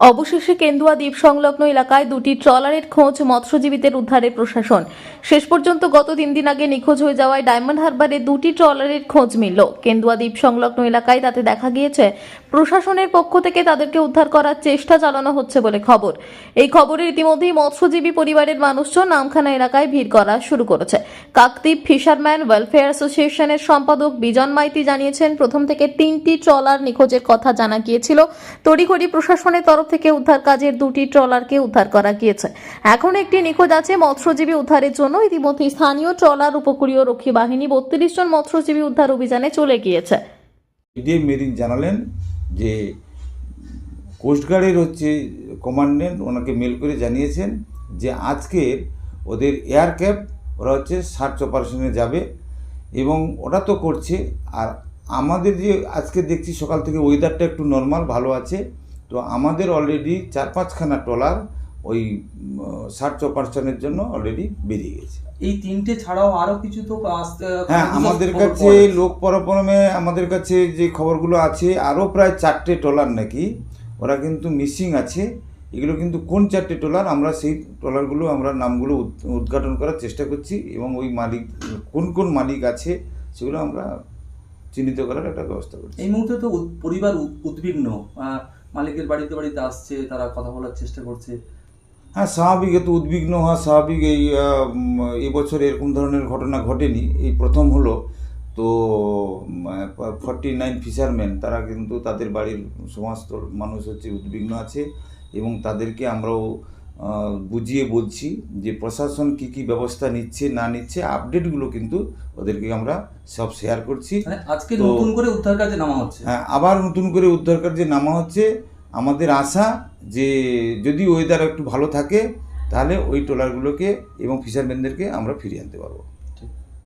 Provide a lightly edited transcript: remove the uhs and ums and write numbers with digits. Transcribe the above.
অবশেষে কেন্দুয়া দ্বীপ সংলগ্ন এলাকায় দুটি ট্রলারের খোঁজ মৎস্যজীবীদের উদ্ধারে প্রশাসন। শেষ পর্যন্ত গত 3 দিন আগে নিখোঁজ হয়ে যাওয়ায় ডায়মন্ড হারবারে দুটি ট্রলারের খোঁজ মিলল। কেন্দুয়া দ্বীপ সংলগ্ন এলাকায় তাতে দেখা গিয়েছে প্রশাসনের পক্ষ থেকে তাদেরকে উদ্ধার করার চেষ্টা চালানো হচ্ছে বলে খবর। এই খবরের ইতিমধ্যেই মৎস্যজীবী পরিবারের মানুষজন নামখানা এলাকায় ভিড় করা শুরু করেছে। কাকদ্বীপ ফিশারম্যান ওয়েলফেয়ার অ্যাসোসিয়েশনের সম্পাদক বিজন মাইতি জানিয়েছেন, প্রথম থেকে 3টি ট্রলার নিখোঁজের কথা জানা গিয়েছিল। তড়িঘড়ি প্রশাসনের তরফ থেকে উদ্ধার কাজের 2টি ট্রলারকে উদ্ধার করা গিয়েছে। এখন একটি নিখোঁজ আছে। মৎস্যজীবী উদ্ধারের জন্য ইতিমধ্যে স্থানীয় ট্রলার উপকূলীয় রক্ষী বাহিনী 32 জন মৎস্যজীবী উদ্ধার অভিযানে চলে গিয়েছে। ডিএম মেরিন জানালেন যে কোস্টগার্ডের কমান্ডেন্ট ওনাকে মেল করে জানিয়েছেন যে আজকে ওদের এয়ার ক্যাব ওরা সার্চ অপারেশনে যাবে এবং ওটা তো করছে। আর আমাদের যে আজকে দেখছি সকাল থেকে ওয়েদারটা একটু নর্মাল ভালো আছে, তো আমাদের অলরেডি 4-5খানা ট্রলার ওই সার্চ অপারেশনের জন্য অলরেডি বেরিয়ে গেছে। এই 3টে ছাড়াও আরো কিছু তো আসতে, হ্যাঁ, আমাদের কাছে লোক পরপরমে আমাদের কাছে যে খবরগুলো আছে আরও প্রায় 4টে ট্রলার নাকি ওরা কিন্তু মিসিং আছে। এগুলো কিন্তু কোন 4টে ট্রলার আমরা সেই ট্রলারগুলো আমরা নামগুলো উদ্ঘাটন করার চেষ্টা করছি এবং ওই মালিক কোন কোন মালিক আছে সেগুলো আমরা চিহ্নিত করার একটা ব্যবস্থা করছি। এই মুহূর্তে তো পরিবার উদ্বিগ্ন, মালিকের বাড়িতে আসছে, তারা কথা বলার চেষ্টা করছে। হ্যাঁ, স্বাভাবিক, এত উদ্বিগ্ন হওয়া স্বাভাবিক। এই বছর এরকম ধরনের ঘটনা ঘটেনি, এই প্রথম হলো। তো 49 ফিশারম্যান তারা কিন্তু তাদের বাড়ির সমস্ত মানুষ উদ্বিগ্ন আছে এবং তাদেরকে আমরাও বুঝিয়ে বলছি যে প্রশাসন কী কী ব্যবস্থা নিচ্ছে না নিচ্ছে আপডেটগুলো কিন্তু ওদেরকে আমরা সব শেয়ার করছি। আজকে নতুন করে উদ্ধার কাজে নামা হচ্ছে। হ্যাঁ, আবার নতুন করে উদ্ধার কাজে নামা হচ্ছে। আমাদের আশা যে যদি ওয়েদার একটু ভালো থাকে তাহলে ওই ট্রলারগুলোকে এবং ফিশারম্যানদেরকে আমরা ফিরিয়ে আনতে পারবো।